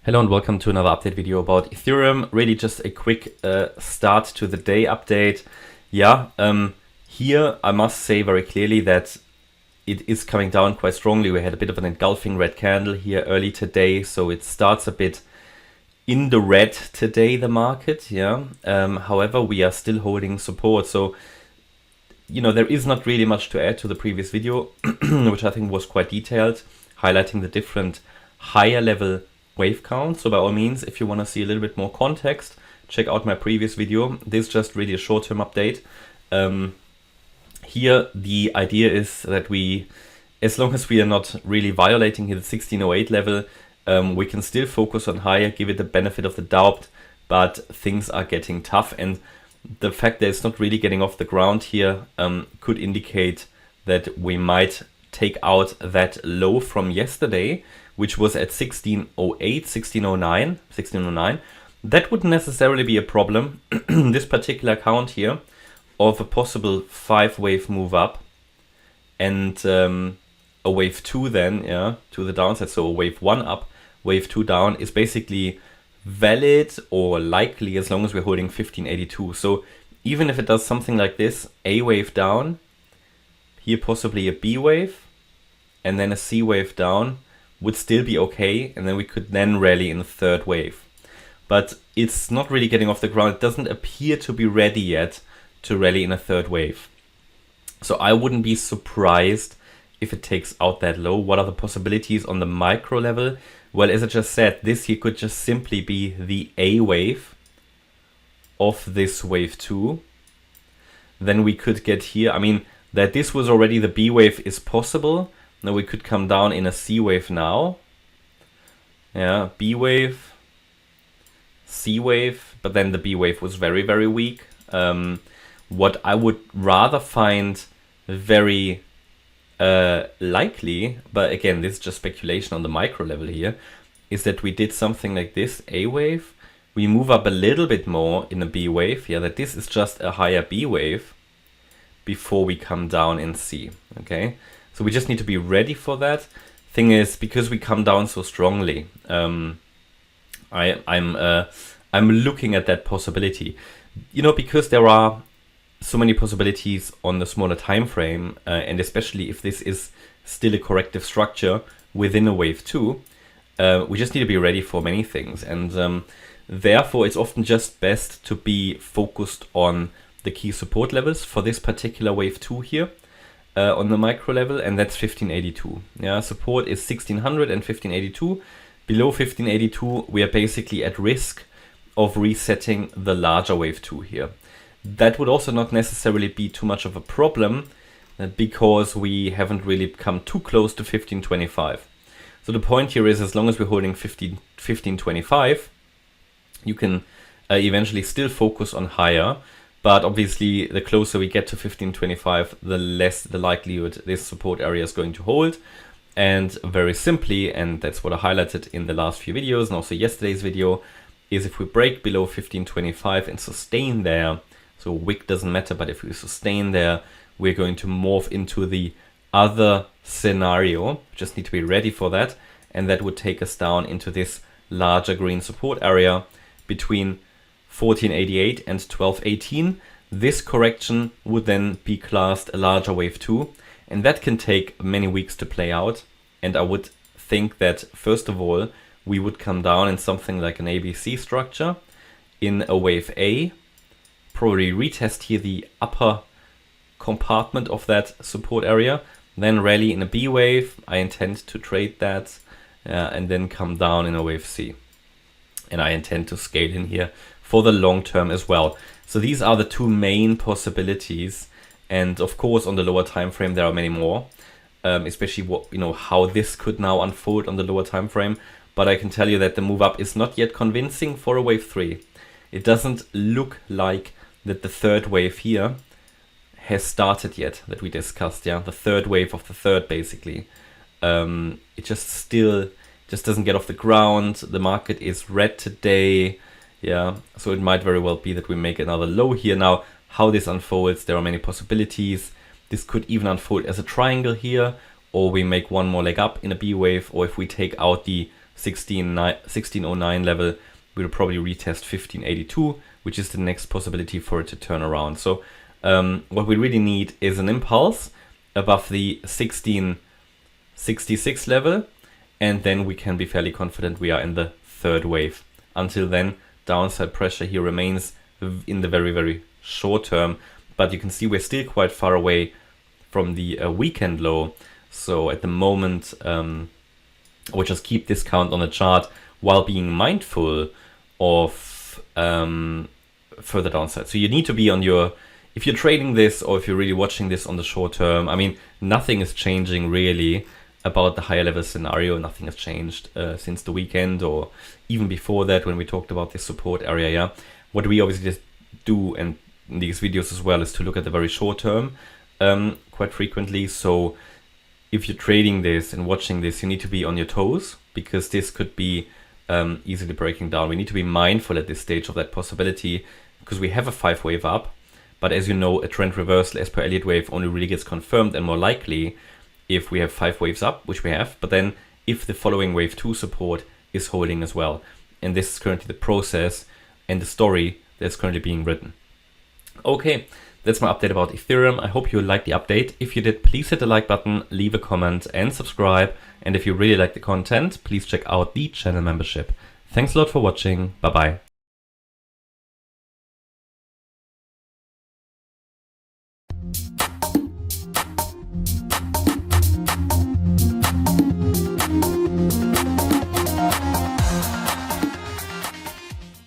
Hello and welcome to another update video about Ethereum. Really just a quick start to the day update. Here I must say very clearly that it is coming down quite strongly. We had a bit of an engulfing red candle here early today, so it starts a bit in the red today, the market. However, we are still holding support. So, there is not really much to add to the previous video, which I think was quite detailed, highlighting the different higher level wave count. So by all means, if you want to see a little bit more context, check out my previous video. This is just really a short-term update. Here the idea is that we, as long as we are not really violating the 1608 level, we can still focus on higher, give it the benefit of the doubt, but things are getting tough, and the fact that it's not really getting off the ground here could indicate that we might take out that low from yesterday, which was at 1609. That wouldn't necessarily be a problem. This particular count here of a possible 5-wave move up and a wave 2 then, to the downside. So a wave 1 up, wave 2 down is basically valid or likely as long as we're holding 1582. So even if it does something like this, a wave down, here possibly a B wave, and then a C wave down, would still be okay, and then we could then rally in a third wave. But it's not really getting off the ground. It doesn't appear to be ready yet to rally in a third wave. So I wouldn't be surprised if it takes out that low. What are the possibilities on the micro level? Well, as I just said, this here could just simply be the A wave of this wave 2. Then we could get here, that this was already the B wave is possible. Now we could come down in a C wave now. B wave, C wave, but then the B wave was very, very weak. What I would rather find very likely, but again, this is just speculation on the micro level here, is that we did something like this, A wave. We move up a little bit more in a B wave, that this is just a higher B wave before we come down in C, okay? So we just need to be ready for that. Thing is, because we come down so strongly, I'm looking at that possibility. Because there are so many possibilities on the smaller time frame, and especially if this is still a corrective structure within a wave 2, we just need to be ready for many things. And therefore, it's often just best to be focused on the key support levels for this particular wave 2 here. On the micro level, and that's 1582. Support is 1600 and 1582. Below 1582, we are basically at risk of resetting the larger wave 2 here. That would also not necessarily be too much of a problem because we haven't really come too close to 1525. So the point here is, as long as we're holding 1525, you can eventually still focus on higher. But obviously, the closer we get to 1525, the less the likelihood this support area is going to hold. And very simply, and that's what I highlighted in the last few videos and also yesterday's video, is if we break below 1525 and sustain there, so wick doesn't matter, but if we sustain there, we're going to morph into the other scenario. We just need to be ready for that. And that would take us down into this larger green support area between 1488 and 1218. This correction would then be classed a larger wave 2, and that can take many weeks to play out. And I would think that first of all, we would come down in something like an ABC structure in a wave A, probably retest here the upper compartment of that support area, then rally in a B wave. I intend to trade that, and then come down in a wave C. And I intend to scale in here for the long term as well. So these are the two main possibilities. And of course, on the lower time frame, there are many more, especially how this could now unfold on the lower time frame. But I can tell you that the move up is not yet convincing for a wave 3. It doesn't look like that the third wave here has started yet, that we discussed. The third wave of the third, basically. It just doesn't get off the ground. The market is red today. So it might very well be that we make another low here. Now, how this unfolds, there are many possibilities. This could even unfold as a triangle here, or we make one more leg up in a B wave, or if we take out the 1609 level, we'll probably retest 1582, which is the next possibility for it to turn around. So what we really need is an impulse above the 1666 level, and then we can be fairly confident we are in the third wave. Until then, downside pressure here remains in the very, very short term, but you can see we're still quite far away from the weekend low. So at the moment, we'll just keep this count on the chart while being mindful of further downside. So you need to be on your, if you're trading this or if you're really watching this on the short term, I mean, nothing is changing really about the higher level scenario. Nothing has changed since the weekend or even before that when we talked about this support area. Yeah, what we obviously just do in these videos as well is to look at the very short term quite frequently. So if you're trading this and watching this, you need to be on your toes, because this could be easily breaking down. We need to be mindful at this stage of that possibility, because we have a 5-wave up, but as you know, a trend reversal as per Elliott Wave only really gets confirmed and more likely if we have 5 waves up, which we have, but then if the following wave 2 support is holding as well. And this is currently the process and the story that's currently being written. Okay, that's my update about Ethereum. I hope you liked the update. If you did, please hit the like button, leave a comment and subscribe. And if you really like the content, please check out the channel membership. Thanks a lot for watching. Bye bye.